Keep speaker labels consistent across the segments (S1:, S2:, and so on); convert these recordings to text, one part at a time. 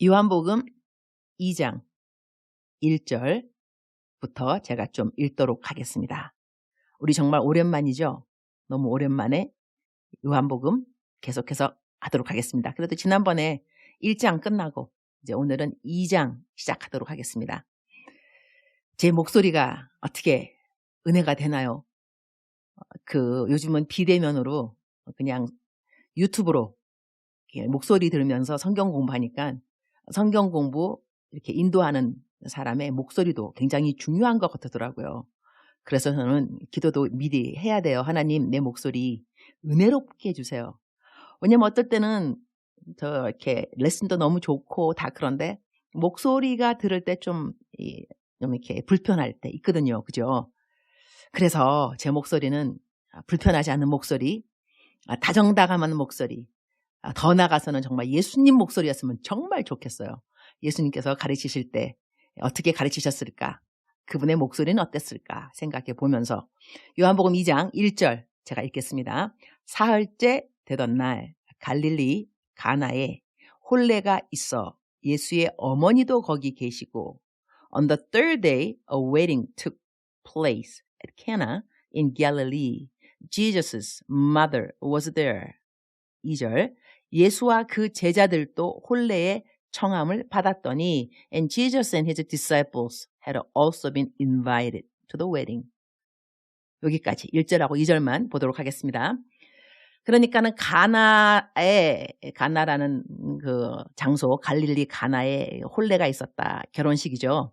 S1: 요한복음 2장 1절부터 제가 좀 읽도록 하겠습니다. 우리 정말 오랜만이죠? 너무 오랜만에 요한복음 계속해서 하도록 하겠습니다. 그래도 지난번에 1장 끝나고 이제 오늘은 2장 시작하도록 하겠습니다. 제 목소리가 어떻게 은혜가 되나요? 요즘은 비대면으로 그냥 유튜브로 목소리 들으면서 성경 공부하니까 성경 공부 이렇게 인도하는 사람의 목소리도 굉장히 중요한 것 같더라고요. 그래서 저는 기도도 미리 해야 돼요. 하나님, 내 목소리 은혜롭게 해주세요. 왜냐면 어떨 때는 저 이렇게 레슨도 너무 좋고 다 그런데 목소리가 들을 때 좀 이렇게 불편할 때 있거든요. 그죠? 그래서 제 목소리는 불편하지 않은 목소리, 다정다감한 목소리, 더 나아가서는 정말 예수님 목소리였으면 정말 좋겠어요. 예수님께서 가르치실 때 어떻게 가르치셨을까? 그분의 목소리는 어땠을까? 생각해 보면서 요한복음 2장 1절 제가 읽겠습니다. 사흘째 되던 날 갈릴리 가나에 혼례가 있어 예수의 어머니도 거기 계시고 On the third day a wedding took place at Cana in Galilee. Jesus' mother was there. 2절 예수와 그 제자들도 혼례의 청함을 받았더니 And Jesus and his disciples had also been invited to the wedding. 여기까지 1절하고 2절만 보도록 하겠습니다. 그러니까는 가나라는 그 장소 갈릴리 가나에 혼례가 있었다. 결혼식이죠.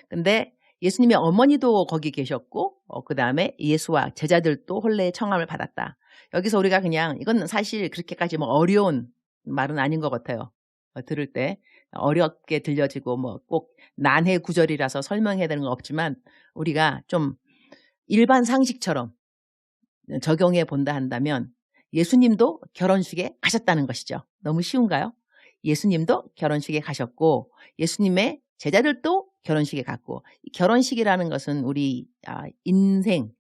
S1: 근데 예수님의 어머니도 거기 계셨고 그 다음에 예수와 제자들도 혼례의 청함을 받았다. 여기서 우리가 그냥 이건 사실 그렇게까지 뭐 어려운 말은 아닌 것 같아요. 들을 때 어렵게 들려지고 뭐 꼭 난해 구절이라서 설명해야 되는 건 없지만 우리가 좀 일반 상식처럼 적용해 본다 한다면 예수님도 결혼식에 가셨다는 것이죠. 너무 쉬운가요? 예수님도 결혼식에 가셨고 예수님의 제자들도 결혼식에 갔고 결혼식이라는 것은 우리 인생에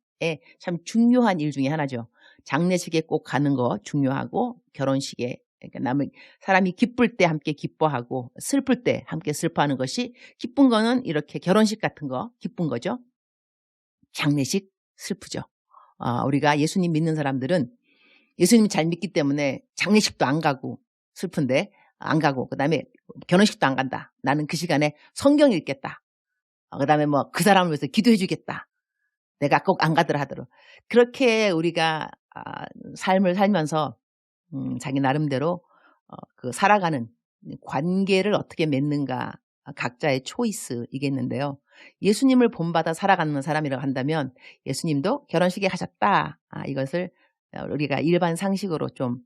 S1: 참 중요한 일 중에 하나죠. 장례식에 꼭 가는 거 중요하고 결혼식에 그러니까 사람이 기쁠 때 함께 기뻐하고 슬플 때 함께 슬퍼하는 것이 기쁜 거는 이렇게 결혼식 같은 거 기쁜 거죠. 장례식 슬프죠. 우리가 예수님 믿는 사람들은 예수님 잘 믿기 때문에 장례식도 안 가고 슬픈데 안 가고 그다음에 결혼식도 안 간다. 나는 그 시간에 성경 읽겠다. 그다음에 뭐 그 사람을 위해서 기도해 주겠다. 내가 꼭 안 가더라 하도록. 그렇게 우리가 삶을 살면서 자기 나름대로 살아가는 관계를 어떻게 맺는가 각자의 초이스이겠는데요. 예수님을 본받아 살아가는 사람이라고 한다면 예수님도 결혼식에 가셨다. 이것을 우리가 일반 상식으로 좀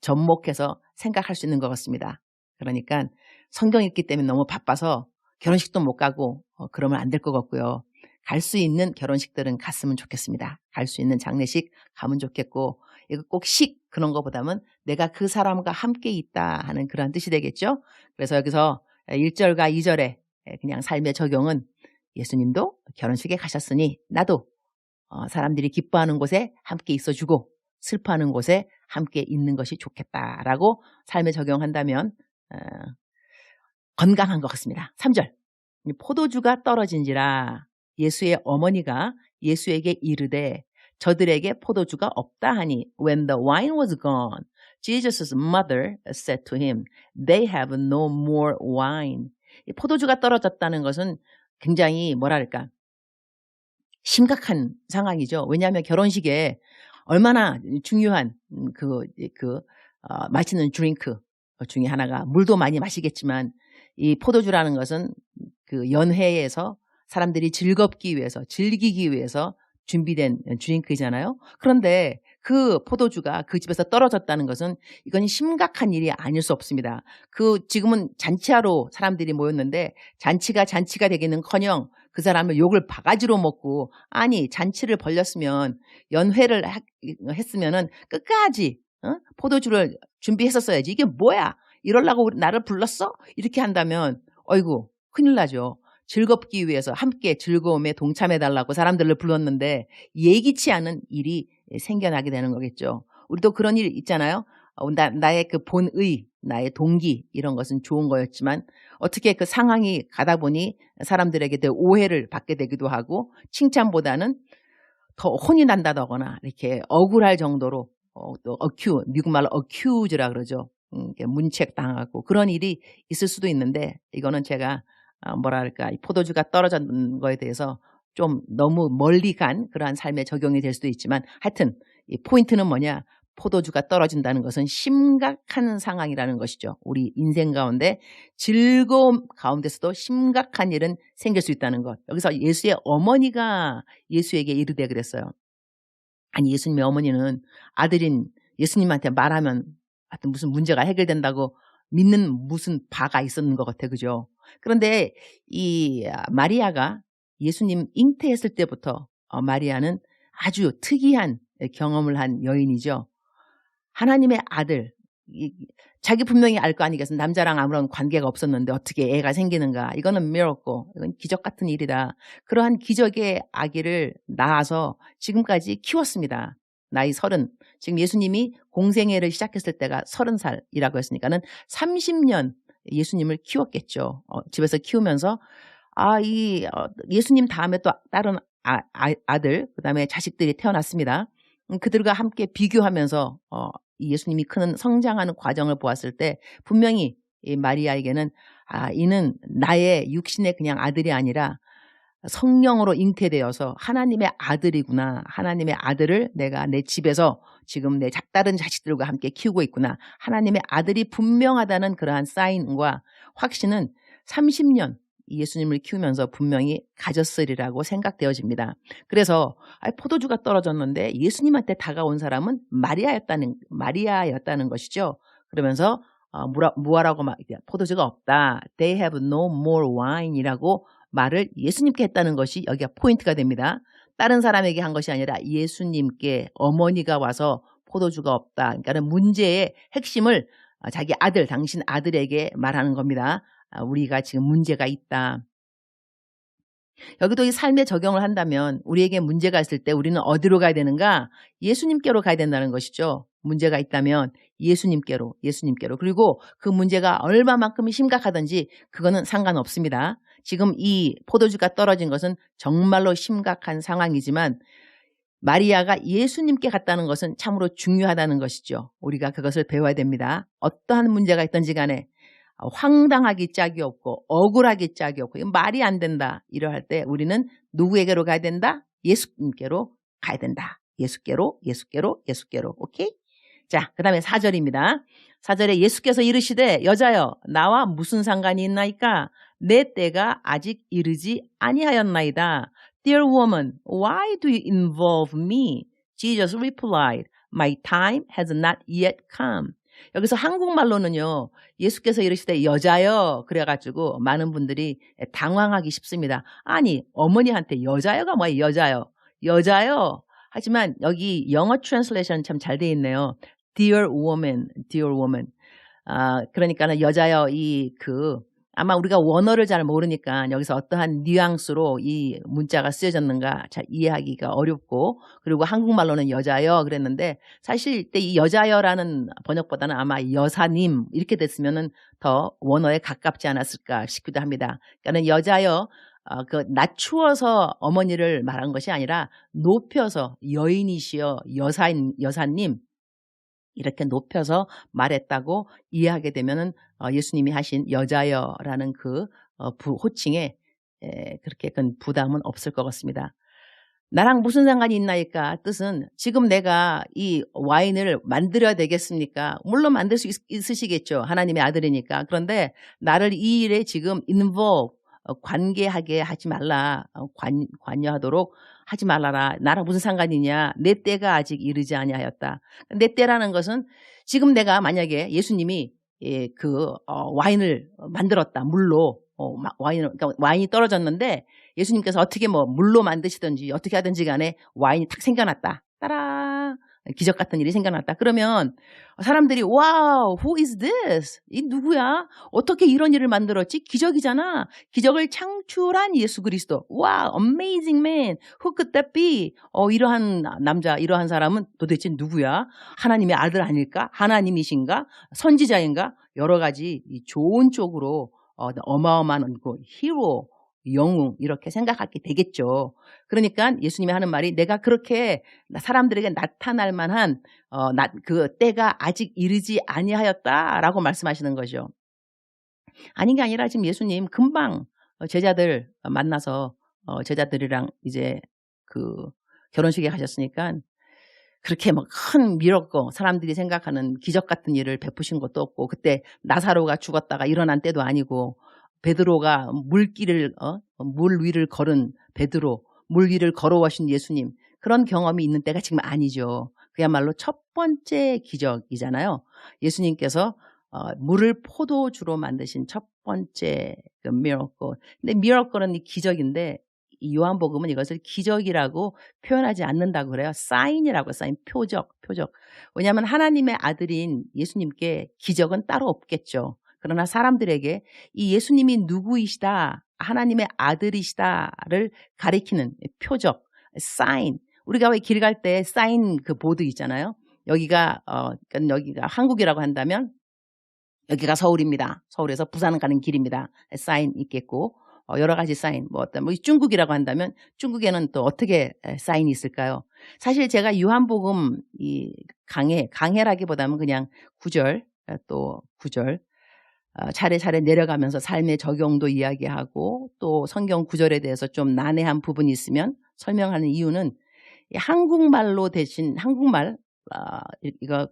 S1: 접목해서 생각할 수 있는 것 같습니다. 그러니까 성경 읽기 때문에 너무 바빠서 결혼식도 못 가고 그러면 안 될 것 같고요. 갈 수 있는 결혼식들은 갔으면 좋겠습니다. 갈 수 있는 장례식 가면 좋겠고 이거 꼭 그런 것보다는 내가 그 사람과 함께 있다 하는 그런 뜻이 되겠죠. 그래서 여기서 1절과 2절에 그냥 삶의 적용은 예수님도 결혼식에 가셨으니 나도 사람들이 기뻐하는 곳에 함께 있어주고 슬퍼하는 곳에 함께 있는 것이 좋겠다라고 삶에 적용한다면 건강한 것 같습니다. 3절 포도주가 떨어진지라 예수의 어머니가 예수에게 이르되 저들에게 포도주가 없다 하니 When the wine was gone, Jesus' mother said to him, They have no more wine. 포도주가 떨어졌다는 것은 굉장히 뭐랄까 심각한 상황이죠. 왜냐하면 결혼식에 얼마나 중요한 마시는 드링크 중에 하나가 물도 많이 마시겠지만 이 포도주라는 것은 그 연회에서 사람들이 즐기기 위해서 준비된 드링크이잖아요. 그런데 그 포도주가 그 집에서 떨어졌다는 것은 이건 심각한 일이 아닐 수 없습니다. 지금은 잔치하러 사람들이 모였는데 잔치가 되기는커녕 그 사람을 욕을 바가지로 먹고 아니 잔치를 벌렸으면 연회를 했으면은 끝까지 포도주를 준비했었어야지. 이게 뭐야? 이러려고 나를 불렀어? 이렇게 한다면 어이구 큰일 나죠. 즐겁기 위해서 함께 즐거움에 동참해달라고 사람들을 불렀는데 예기치 않은 일이 생겨나게 되는 거겠죠. 우리도 그런 일 있잖아요. 나의 그 본의 나의 동기 이런 것은 좋은 거였지만 어떻게 그 상황이 가다 보니 사람들에게 더 오해를 받게 되기도 하고 칭찬보다는 더 혼이 난다거나 이렇게 억울할 정도로 또 미국 말로 어큐즈라 그러죠. 이렇게 문책당하고 그런 일이 있을 수도 있는데 이거는 제가 뭐랄까 이 포도주가 떨어진 거에 대해서 좀 너무 멀리 간 그러한 삶에 적용이 될 수도 있지만 하여튼 이 포인트는 뭐냐? 포도주가 떨어진다는 것은 심각한 상황이라는 것이죠. 우리 인생 가운데 즐거움 가운데서도 심각한 일은 생길 수 있다는 것. 여기서 예수의 어머니가 예수에게 이르되 그랬어요. 아니 예수님의 어머니는 아들인 예수님한테 말하면 하여튼 무슨 문제가 해결된다고 믿는 무슨 바가 있었는 것 같아. 그죠? 그런데 이 마리아가 예수님 잉태했을 때부터 마리아는 아주 특이한 경험을 한 여인이죠. 하나님의 아들, 자기 분명히 알 거 아니겠습니까? 남자랑 아무런 관계가 없었는데 어떻게 애가 생기는가. 이거는 miracle, 이건 기적 같은 일이다. 그러한 기적의 아기를 낳아서 지금까지 키웠습니다. 나이 30. 지금 예수님이 공생애를 시작했을 때가 30살이라고 했으니까는 30년 예수님을 키웠겠죠. 집에서 키우면서 예수님 다음에 또 다른 아들, 그다음에 자식들이 태어났습니다. 그들과 함께 비교하면서 이 예수님이 크는 성장하는 과정을 보았을 때 분명히 이 마리아에게는 이는 나의 육신의 그냥 아들이 아니라 성령으로 잉태되어서 하나님의 아들이구나. 하나님의 아들을 내가 내 집에서 지금 내 다른 자식들과 함께 키우고 있구나. 하나님의 아들이 분명하다는 그러한 사인과 확신은 30년 예수님을 키우면서 분명히 가졌으리라고 생각되어집니다. 그래서 포도주가 떨어졌는데 예수님한테 다가온 사람은 마리아였다는 것이죠. 그러면서 무하라고 포도주가 없다. They have no more wine이라고 말을 예수님께 했다는 것이 여기가 포인트가 됩니다. 다른 사람에게 한 것이 아니라 예수님께 어머니가 와서 포도주가 없다. 그러니까는 문제의 핵심을 자기 아들, 당신 아들에게 말하는 겁니다. 우리가 지금 문제가 있다. 여기도 이 삶에 적용을 한다면 우리에게 문제가 있을 때 우리는 어디로 가야 되는가? 예수님께로 가야 된다는 것이죠. 문제가 있다면 예수님께로. 그리고 그 문제가 얼마만큼 심각하든지 그거는 상관없습니다. 지금 이 포도주가 떨어진 것은 정말로 심각한 상황이지만 마리아가 예수님께 갔다는 것은 참으로 중요하다는 것이죠. 우리가 그것을 배워야 됩니다. 어떠한 문제가 있든지 간에 황당하기 짝이 없고 억울하기 짝이 없고 이건 말이 안 된다. 이러할 때 우리는 누구에게로 가야 된다? 예수님께로 가야 된다. 예수께로. 오케이? 자, 그 다음에 4절입니다. 4절에 예수께서 이르시되 여자여 나와 무슨 상관이 있나이까? 내 때가 아직 이르지 아니하였나이다. Dear woman, why do you involve me? Jesus replied, My time has not yet come. 여기서 한국말로는요. 예수께서 이르시되 여자여 그래가지고 많은 분들이 당황하기 쉽습니다. 아니 어머니한테 여자여가 뭐예요? 여자여. 하지만 여기 영어 트랜슬레이션 참 잘 돼 있네요. Dear woman. 그러니까는 여자여 아마 우리가 원어를 잘 모르니까 여기서 어떠한 뉘앙스로 이 문자가 쓰여졌는가 잘 이해하기가 어렵고 그리고 한국말로는 여자여 그랬는데 사실 이때 이 여자여라는 번역보다는 아마 여사님 이렇게 됐으면은 더 원어에 가깝지 않았을까 싶기도 합니다. 그러니까는 여자여 낮추어서 어머니를 말한 것이 아니라 높여서 여인이시여 여사님 이렇게 높여서 말했다고 이해하게 되면은 예수님이 하신 여자여라는 그 호칭에 그렇게 큰 부담은 없을 것 같습니다. 나랑 무슨 상관이 있나이까 뜻은 지금 내가 이 와인을 만들어야 되겠습니까? 물론 만들 수 있으시겠죠. 하나님의 아들이니까. 그런데 나를 이 일에 지금 involve 관계하게 하지 말라. 관여하도록 하지 말라라. 나랑 무슨 상관이냐. 내 때가 아직 이르지 아니하였다. 내 때라는 것은 지금 내가 만약에 예수님이 와인을 만들었다. 물로 그러니까 와인이 떨어졌는데 예수님께서 어떻게 물로 만드시든지 어떻게 하든지 간에 와인이 탁 생겨났다. 따라 기적 같은 일이 생겨났다. 그러면 사람들이 wow, who is this? 이 누구야? 어떻게 이런 일을 만들었지? 기적이잖아. 기적을 창출한 예수 그리스도. wow, amazing man. Who could that be? 이러한 남자, 이러한 사람은 도대체 누구야? 하나님의 아들 아닐까? 하나님이신가? 선지자인가? 여러 가지 이 좋은 쪽으로 어마어마한 그 히로, 영웅 이렇게 생각하게 되겠죠. 그러니까 예수님이 하는 말이 내가 그렇게 사람들에게 나타날 만한 그 때가 아직 이르지 아니하였다라고 말씀하시는 거죠. 아닌 게 아니라 지금 예수님 금방 제자들 만나서 제자들이랑 이제 그 결혼식에 가셨으니까 그렇게 막 큰 미럽고 사람들이 생각하는 기적 같은 일을 베푸신 것도 없고 그때 나사로가 죽었다가 일어난 때도 아니고 베드로가 물 위를 걸은 베드로, 물 위를 걸어오신 예수님 그런 경험이 있는 때가 지금 아니죠. 그야말로 첫 번째 기적이잖아요. 예수님께서 물을 포도주로 만드신 첫 번째 그 미러클. 근데 미러클은 이 기적인데 이 요한복음은 이것을 기적이라고 표현하지 않는다고 그래요. 사인이라고 사인, 표적. 왜냐하면 하나님의 아들인 예수님께 기적은 따로 없겠죠. 그러나 사람들에게 이 예수님이 누구이시다, 하나님의 아들이시다를 가리키는 표적, 사인. 우리가 왜 길 갈 때 사인 그 보드 있잖아요. 여기가 한국이라고 한다면 여기가 서울입니다. 서울에서 부산 가는 길입니다. 사인 있겠고 여러 가지 사인, 뭐 중국이라고 한다면 중국에는 또 어떻게 사인이 있을까요? 사실 제가 요한복음 이 강해라기보다는 그냥 구절 차례차례 내려가면서 삶의 적용도 이야기하고 또 성경 구절에 대해서 좀 난해한 부분이 있으면 설명하는 이유는 한국말로 대신 한국말 이거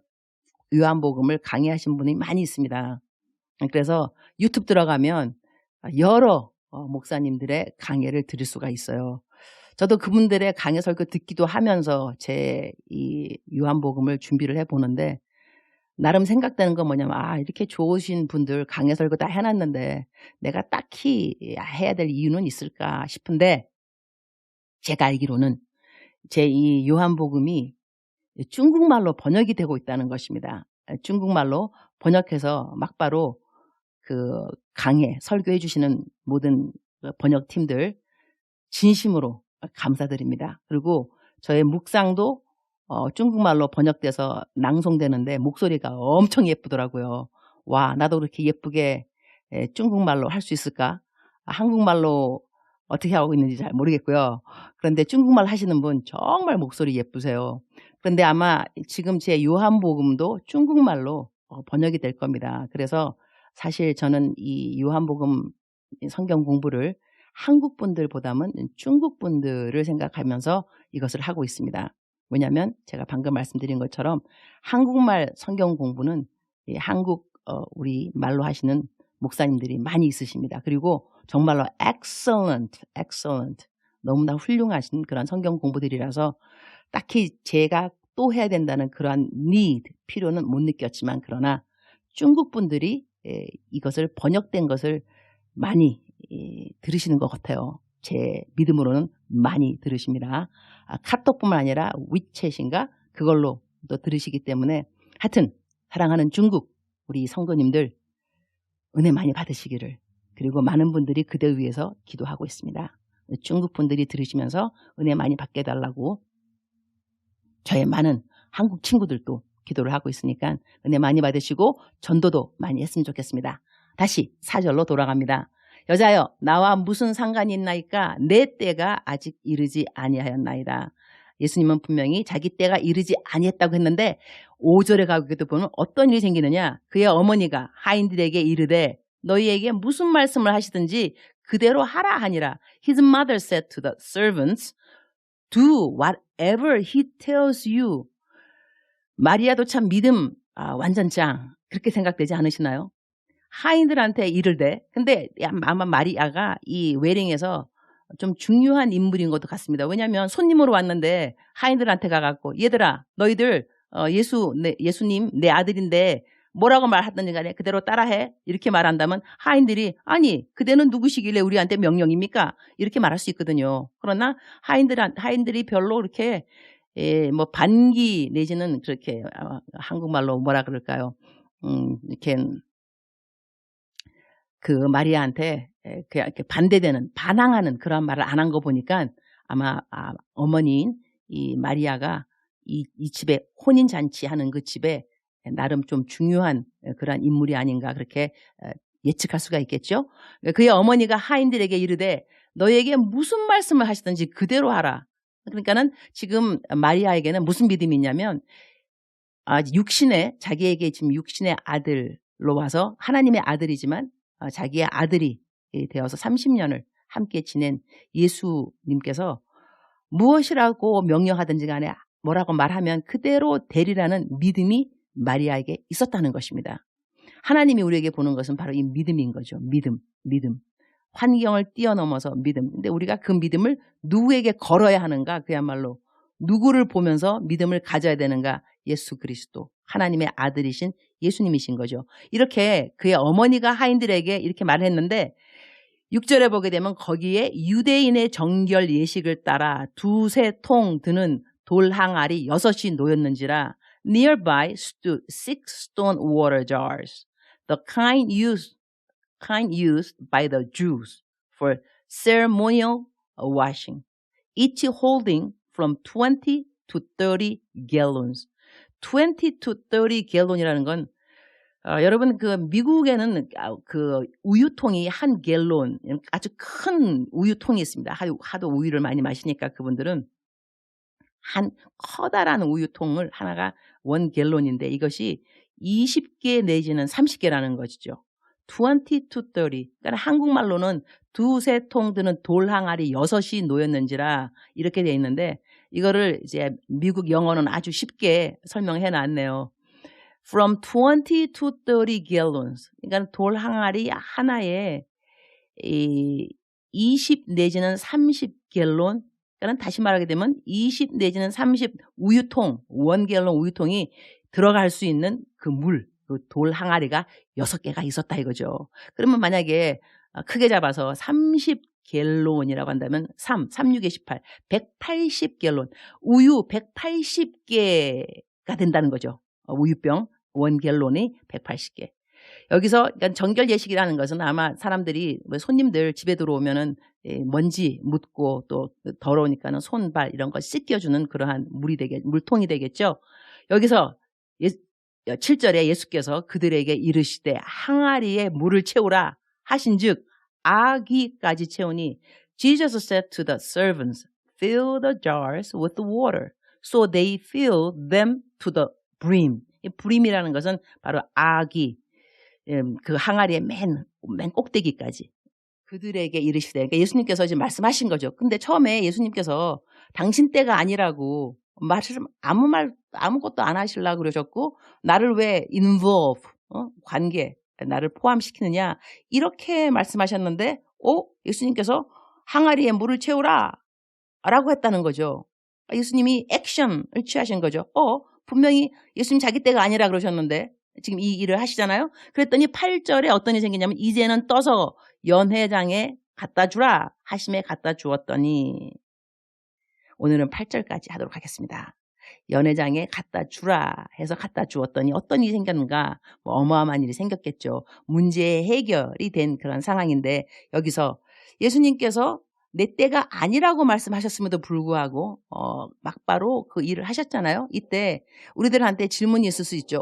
S1: 요한복음을 강의하신 분이 많이 있습니다. 그래서 유튜브 들어가면 여러 목사님들의 강해를 들을 수가 있어요. 저도 그분들의 강해 설교 듣기도 하면서 제 이 요한복음을 준비를 해보는데 나름 생각되는 건 뭐냐면 이렇게 좋으신 분들 강해 설교 다 해놨는데 내가 딱히 해야 될 이유는 있을까 싶은데 제가 알기로는 제 이 요한복음이 중국말로 번역이 되고 있다는 것입니다. 중국말로 번역해서 막바로 그 강해 설교해 주시는 모든 번역팀들 진심으로 감사드립니다. 그리고 저의 묵상도 중국말로 번역돼서 낭송되는데 목소리가 엄청 예쁘더라고요. 와, 나도 그렇게 예쁘게 중국말로 할 수 있을까? 한국말로 어떻게 하고 있는지 잘 모르겠고요. 그런데 중국말 하시는 분 정말 목소리 예쁘세요. 그런데 아마 지금 제 요한복음도 중국말로 번역이 될 겁니다. 그래서 사실 저는 이 요한복음 성경 공부를 한국 분들보다는 중국 분들을 생각하면서 이것을 하고 있습니다. 왜냐하면 제가 방금 말씀드린 것처럼 한국말 성경 공부는 한국 우리 말로 하시는 목사님들이 많이 있으십니다. 그리고 정말로 excellent 너무나 훌륭하신 그런 성경 공부들이라서 딱히 제가 또 해야 된다는 그러한 필요는 못 느꼈지만 그러나 중국 분들이 이것을 번역된 것을 많이 들으시는 것 같아요. 제 믿음으로는 많이 들으십니다. 카톡뿐만 아니라 위챗인가 그걸로 또 들으시기 때문에 하여튼 사랑하는 중국 우리 성도님들 은혜 많이 받으시기를 그리고 많은 분들이 그대 위해서 기도하고 있습니다. 중국 분들이 들으시면서 은혜 많이 받게 해달라고 저의 많은 한국 친구들도 기도를 하고 있으니까 은혜 많이 받으시고 전도도 많이 했으면 좋겠습니다. 다시 4절로 돌아갑니다. 여자여 나와 무슨 상관이 있나이까 내 때가 아직 이르지 아니하였나이다. 예수님은 분명히 자기 때가 이르지 아니했다고 했는데 5절에 가기도 보면 어떤 일이 생기느냐. 그의 어머니가 하인들에게 이르되 너희에게 무슨 말씀을 하시든지 그대로 하라 하니라. His mother said to the servants, do whatever he tells you. 마리아도 참 믿음 완전 짱 그렇게 생각되지 않으시나요? 하인들한테 이르되 근데 아마 마리아가 이 웨딩에서 좀 중요한 인물인 것도 같습니다. 왜냐하면 손님으로 왔는데 하인들한테 가갖고 얘들아 너희들 예수님 내 아들인데 뭐라고 말하든지 간에 그대로 따라해 이렇게 말한다면 하인들이 아니 그대는 누구시길래 우리한테 명령입니까? 이렇게 말할 수 있거든요. 그러나 하인들이 별로 이렇게 뭐 반기 내지는 그렇게 한국말로 뭐라 그럴까요? 이렇게 그 마리아한테 그냥 이렇게 반대되는 반항하는 그런 말을 안 한 거 보니까 아마 어머니인 이 마리아가 이 집에 혼인 잔치하는 그 집에 나름 좀 중요한 그러한 인물이 아닌가 그렇게 예측할 수가 있겠죠. 그의 어머니가 하인들에게 이르되 너에게 무슨 말씀을 하시든지 그대로 하라. 그러니까는 지금 마리아에게는 무슨 믿음이 있냐면 육신의 자기에게 지금 육신의 아들로 와서 하나님의 아들이지만 자기의 아들이 되어서 30년을 함께 지낸 예수님께서 무엇이라고 명령하든지 간에 뭐라고 말하면 그대로 되리라는 믿음이 마리아에게 있었다는 것입니다. 하나님이 우리에게 보는 것은 바로 이 믿음인 거죠. 믿음. 환경을 뛰어넘어서 믿음. 근데 우리가 그 믿음을 누구에게 걸어야 하는가? 그야말로 누구를 보면서 믿음을 가져야 되는가? 예수 그리스도, 하나님의 아들이신 예수님이신 거죠. 이렇게 그의 어머니가 하인들에게 이렇게 말을 했는데 6절에 보게 되면 거기에 유대인의 정결 예식을 따라 두세 통 드는 돌 항아리 6이 놓였는지라 nearby stood 6 stone water jars, the kind used by the Jews for ceremonial washing, each holding from 20 to 30 gallons. 20 to 30 gallon이라는 건 여러분 그 미국에는 그 우유통이 한 갤론 아주 큰 우유통이 있습니다. 하도 우유를 많이 마시니까 그분들은 한 커다란 우유통을 하나가 1갤론인데 이것이 20개 내지는 30개라는 것이죠. 20 to 30. 그러니까 한국말로는 두세 통 드는 돌 항아리 6이 놓였는지라 이렇게 돼 있는데 이거를 이제 미국 영어는 아주 쉽게 설명해 놨네요. From 20 to 30 gallons. 그러니까 돌 항아리 하나에 20 내지는 30 갤론. 그러니까 다시 말하게 되면 20 내지는 30 우유통, 1갤론 우유통이 들어갈 수 있는 그 물, 그 돌 항아리가 6개가 있었다 이거죠. 그러면 만약에 크게 잡아서 30갤론이라고 한다면 36에 18, 180갤론, 우유 180개가 된다는 거죠. 우유병 1갤론이 180개. 여기서 그러니까 정결 예식이라는 것은 아마 사람들이 손님들 집에 들어오면은 먼지 묻고 또 더러우니까는 손발 이런 거 씻겨주는 그러한 물통이 되겠죠. 여기서 7절에 예수께서 그들에게 이르시되 항아리에 물을 채우라 하신즉 아기까지 채우니 Jesus said to the servants, fill the jars with water. So they filled them to the brim. 이 brim이라는 것은 바로 아기, 그 항아리의 맨 꼭대기까지 그들에게 이르시되. 그러니까 예수님께서 지금 말씀하신 거죠. 근데 처음에 예수님께서 당신 때가 아니라고 아무것도 안 하시려고 그러셨고 나를 왜 involve, 관계, 나를 포함시키느냐 이렇게 말씀하셨는데 예수님께서 항아리에 물을 채우라 라고 했다는 거죠. 예수님이 액션을 취하신 거죠. 분명히 예수님 자기 때가 아니라 그러셨는데 지금 이 일을 하시잖아요. 그랬더니 8절에 어떤 일이 생기냐면 이제는 떠서 연회장에 갖다 주라 하심에 갖다 주었더니 오늘은 8절까지 하도록 하겠습니다. 연회장에 갖다 주라 해서 갖다 주었더니 어떤 일이 생겼는가? 어마어마한 일이 생겼겠죠. 문제의 해결이 된 그런 상황인데 여기서 예수님께서 내 때가 아니라고 말씀하셨음에도 불구하고 막바로 그 일을 하셨잖아요. 이때 우리들한테 질문이 있을 수 있죠.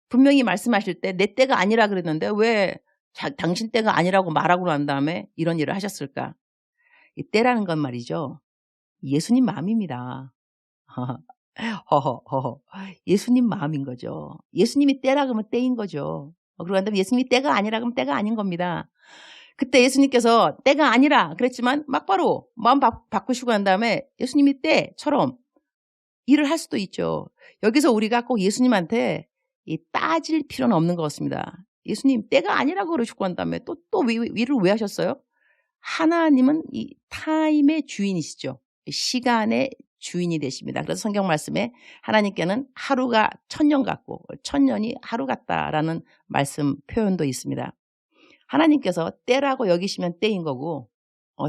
S1: 분명히 말씀하실 때 내 때가 아니라 그랬는데 왜 당신 때가 아니라고 말하고 난 다음에 이런 일을 하셨을까? 이 때라는 건 말이죠. 예수님 마음입니다. 예수님 마음인 거죠. 예수님이 때라 그러면 때인 거죠. 그러고 난 다음에 예수님이 때가 아니라 그러면 때가 아닌 겁니다. 그때 예수님께서 때가 아니라 그랬지만 막바로 마음 바꾸시고 난 다음에 예수님이 때처럼 일을 할 수도 있죠. 여기서 우리가 꼭 예수님한테 따질 필요는 없는 것 같습니다. 예수님 때가 아니라고 그러시고 난 다음에 또 일을 왜 하셨어요? 하나님은 이 타임의 주인이시죠. 시간의 주인이 되십니다. 그래서 성경 말씀에 하나님께는 하루가 1000년 같고 1000년이 하루 같다라는 말씀 표현도 있습니다. 하나님께서 때라고 여기시면 때인 거고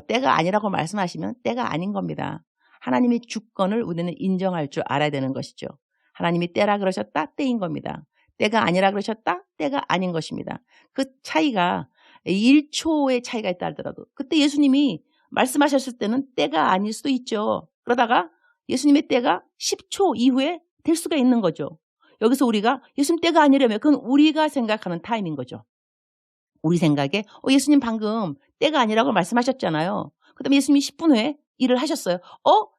S1: 때가 아니라고 말씀하시면 때가 아닌 겁니다. 하나님의 주권을 우리는 인정할 줄 알아야 되는 것이죠. 하나님이 때라 그러셨다? 때인 겁니다. 때가 아니라 그러셨다? 때가 아닌 것입니다. 그 차이가 1초의 차이가 있다 하더라도 그때 예수님이 말씀하셨을 때는 때가 아닐 수도 있죠. 그러다가 예수님의 때가 10초 이후에 될 수가 있는 거죠. 여기서 우리가 예수님 때가 아니라면 그건 우리가 생각하는 타임인 거죠. 우리 생각에 예수님 방금 때가 아니라고 말씀하셨잖아요. 그다음에 예수님이 10분 후에 일을 하셨어요.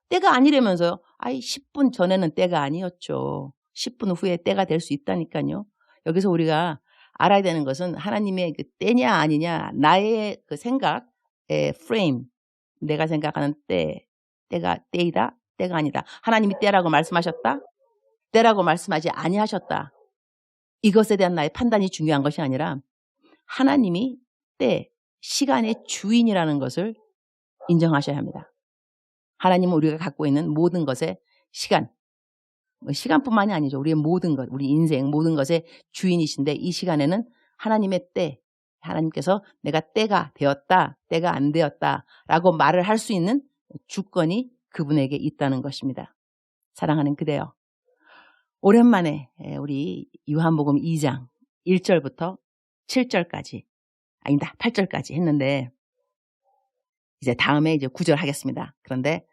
S1: 때가 아니라면서요. 10분 전에는 때가 아니었죠. 10분 후에 때가 될 수 있다니까요. 여기서 우리가 알아야 되는 것은 하나님의 그 때냐 아니냐, 나의 그 생각의 프레임, 내가 생각하는 때가 때이다, 때가 아니다. 하나님이 때라고 말씀하셨다, 때라고 말씀하지 아니하셨다. 이것에 대한 나의 판단이 중요한 것이 아니라 하나님이 때, 시간의 주인이라는 것을 인정하셔야 합니다. 하나님은 우리가 갖고 있는 모든 것의 시간뿐만이 아니죠. 우리의 모든 것, 우리 인생 모든 것의 주인이신데 이 시간에는 하나님의 때, 하나님께서 내가 때가 되었다, 때가 안 되었다라고 말을 할 수 있는 주권이 그분에게 있다는 것입니다. 사랑하는 그대여, 오랜만에 우리 요한복음 2장 1절부터 7절까지, 아니다 8절까지 했는데 이제 다음에 이제 9절 하겠습니다. 그런데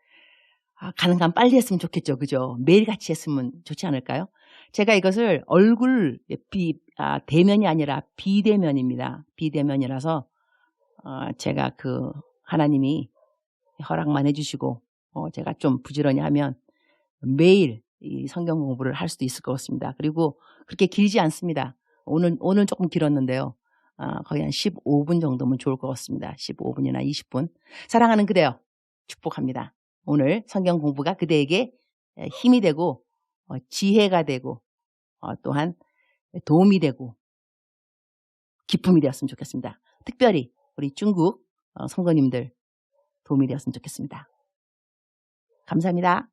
S1: 가능하면 빨리 했으면 좋겠죠. 그죠? 매일 같이 했으면 좋지 않을까요? 제가 이것을 얼굴 대면이 아니라 비대면입니다. 비대면이라서 제가 그 하나님이 허락만 해주시고 제가 좀 부지런히 하면 매일 이 성경 공부를 할 수도 있을 것 같습니다. 그리고 그렇게 길지 않습니다. 오늘 조금 길었는데요. 거의 한 15분 정도면 좋을 것 같습니다. 15분이나 20분. 사랑하는 그대여, 축복합니다. 오늘 성경 공부가 그대에게 힘이 되고 지혜가 되고 또한 도움이 되고 기쁨이 되었으면 좋겠습니다. 특별히 우리 중국 성도님들 도움이 되었으면 좋겠습니다. 감사합니다.